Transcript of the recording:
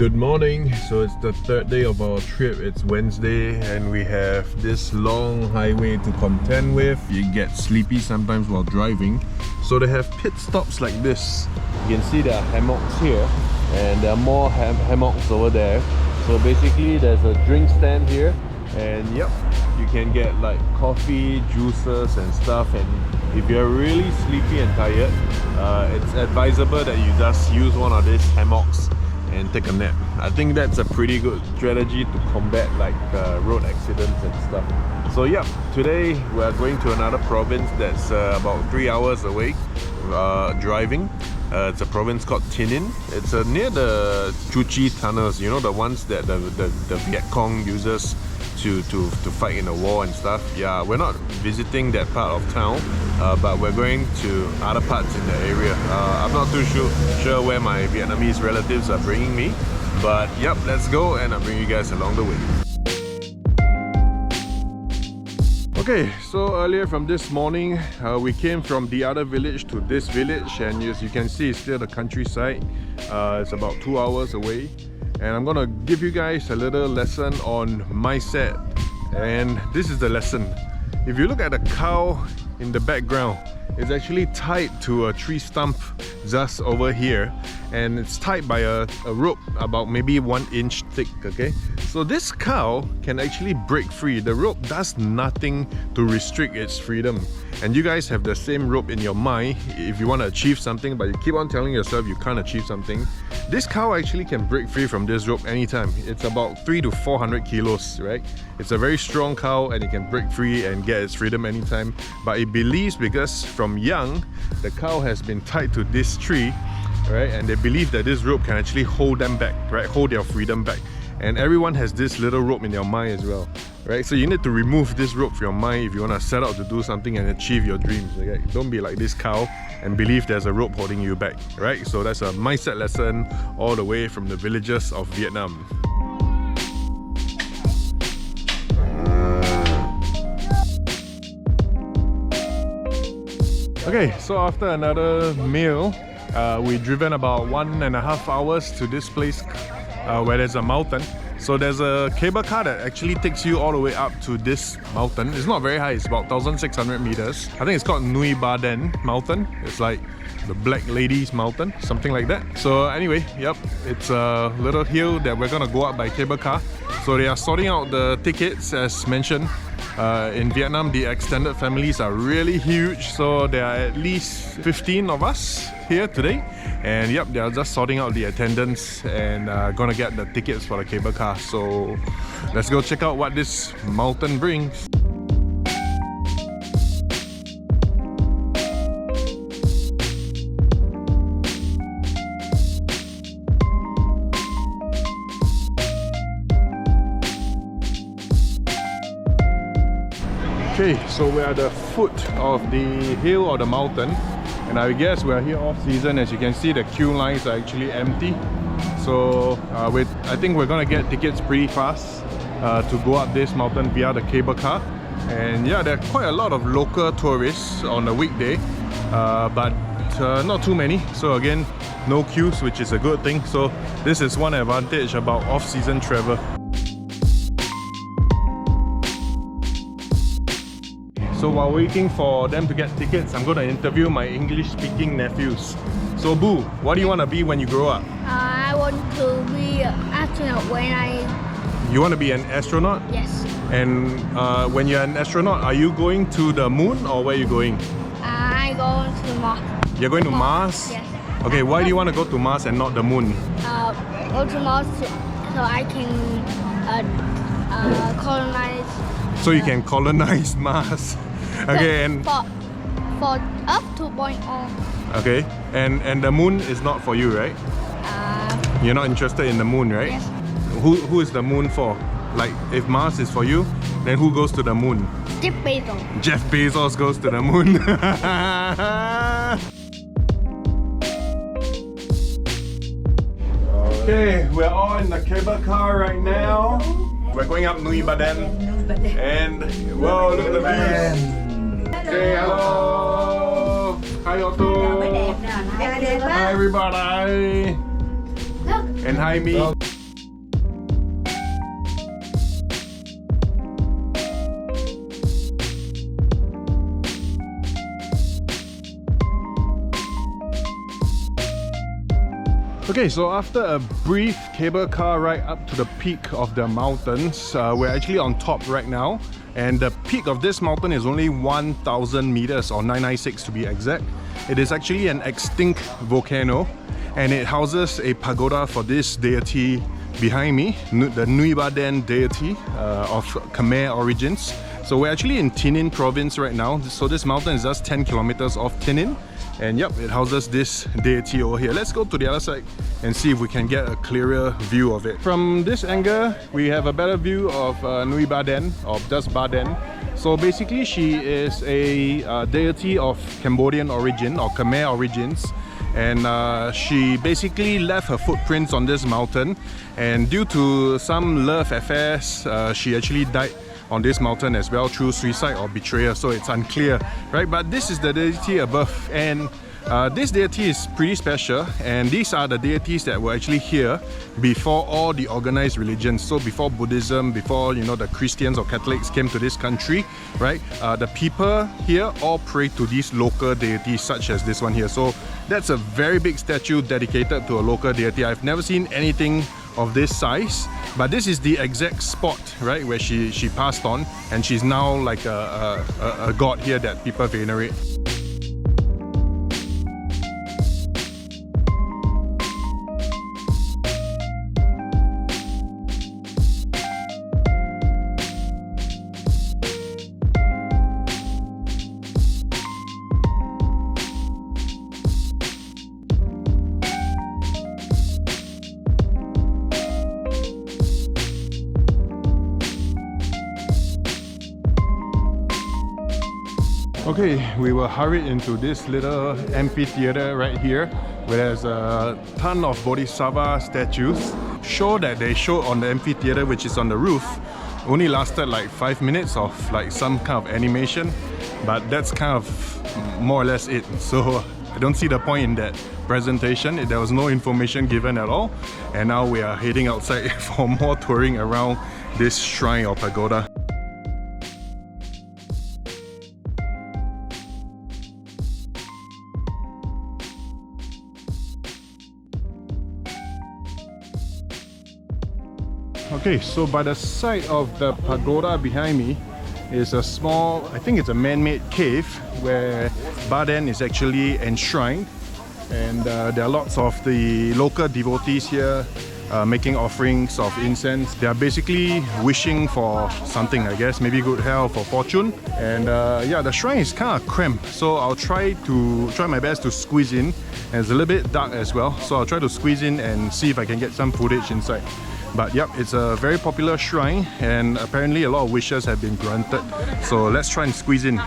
Good morning. So it's the third day of our trip. It's Wednesday and we have this long highway to contend with. You get sleepy sometimes while driving, so they have pit stops like this. You can see there are hammocks here and there are more hammocks over there. So basically there's a drink stand here and yep, you can get like coffee, juices and stuff. And if you're really sleepy and tired, it's advisable that you just use one of these hammocks and take a nap. I think that's a pretty good strategy to combat like road accidents and stuff. So yeah, today we are going to another province that's about 3 hours away driving. It's a province called Tây Ninh. It's near the Chu tunnels, you know, the ones that the Viet Cong uses to fight in the war and stuff. Yeah, we're not visiting that part of town, but we're going to other parts in the area. I'm not too sure where my Vietnamese relatives are bringing me, but yep, let's go and I'll bring you guys along the way. Okay, so earlier from this morning, we came from the other village to this village, and as you can see, it's still the countryside. It's about 2 hours away. And I'm gonna give you guys a little lesson on mindset. And this is the lesson. If you look at the cow in the background, it's actually tied to a tree stump just over here, and it's tied by a rope about maybe 1 inch thick, okay? So this cow can actually break free. The rope does nothing to restrict its freedom. And you guys have the same rope in your mind if you want to achieve something, but you keep on telling yourself you can't achieve something. This cow actually can break free from this rope anytime. It's about 300 to 400 kilos, right? It's a very strong cow and it can break free and get its freedom anytime. But it believes, because from young, the cow has been tied to this tree, right? And they believe that this rope can actually hold them back, right? Hold their freedom back. And everyone has this little rope in their mind as well, right? So you need to remove this rope from your mind if you want to set out to do something and achieve your dreams, okay? Don't be like this cow and believe there's a rope holding you back, right? So that's a mindset lesson all the way from the villages of Vietnam. Okay, so after another meal, we've driven about 1.5 hours to this place where there's a mountain. So there's a cable car that actually takes you all the way up to this mountain. It's not very high, it's about 1,600 meters. I think it's called Nui Ba Den Mountain. It's like the Black Lady's Mountain, something like that. So anyway, yep, it's a little hill that we're gonna go up by cable car. So they are sorting out the tickets as mentioned. In Vietnam, the extended families are really huge, so there are at least 15 of us here today. And yep, they are just sorting out the attendance and gonna get the tickets for the cable car. So let's go check out what this mountain brings. Okay, so we're at the foot of the hill or the mountain, and I guess we're here off season. As you can see, the queue lines are actually empty. So I think we're gonna get tickets pretty fast to go up this mountain via the cable car. And yeah, there are quite a lot of local tourists on a weekday, but not too many. So again, no queues, which is a good thing. So this is one advantage about off-season travel. So while waiting for them to get tickets, I'm going to interview my English-speaking nephews. So Boo, what do you want to be when you grow up? I want to be an astronaut when You want to be an astronaut? Yes. And when you're an astronaut, are you going to the moon or where are you going? I go to Mars. You're going to Mars? Yes. Okay, why do you want to go to Mars and not the moon? Go to Mars so I can colonize. So you can colonize Mars. Okay, and for up to 2.0. okay, and the moon is not for you, right? You're not interested in the moon, right? Yes. Who is the moon for? Like, if Mars is for you, then who goes to the moon? Jeff Bezos. Jeff Bezos goes to the moon. Okay, we're all in the cable car right now. We're going up Nui Ba Den. And whoa, look at the views. Okay, hello. Hi Otto. Hi everybody. And hi me. Okay, so after a brief cable car ride up to the peak of the mountains, we're actually on top right now. And the peak of this mountain is only 1,000 meters, or 996 to be exact. It is actually an extinct volcano, and it houses a pagoda for this deity behind me, the Nui Baden deity of Khmer origins. So we're actually in Tinin province right now. So this mountain is just 10 kilometers off Tinin. And yep, it houses this deity over here. Let's go to the other side and see if we can get a clearer view of it. From this angle, we have a better view of Nui Baden, or just Baden. So basically, she is a deity of Cambodian origin, or Khmer origins. And she basically left her footprints on this mountain. And due to some love affairs, she actually died on this mountain as well through suicide or betrayal, so it's unclear, right? But this is the deity above, and this deity is pretty special, and these are the deities that were actually here before all the organized religions. So before Buddhism, before, you know, the Christians or Catholics came to this country, right? The people here all pray to these local deities, such as this one here. So that's a very big statue dedicated to a local deity. I've never seen anything of this size, but this is the exact spot, right, where she passed on, and she's now like a god here that people venerate. Okay, we were hurried into this little amphitheater right here, where there's a ton of Bodhisattva statues. Show that they showed on the amphitheater, which is on the roof, only lasted like 5 minutes of like some kind of animation, but that's kind of more or less it. So I don't see the point in that presentation. There was no information given at all, and now we are heading outside for more touring around this shrine or pagoda. Okay, so by the side of the pagoda behind me is a small, I think it's a man-made cave where Baden is actually enshrined, and there are lots of the local devotees here making offerings of incense. They are basically wishing for something, I guess, maybe good health or fortune. And yeah, the shrine is kind of cramped, so I'll try my best to squeeze in. And it's a little bit dark as well, so I'll try to squeeze in and see if I can get some footage inside. But yep, it's a very popular shrine, and apparently a lot of wishes have been granted. So let's try and squeeze in.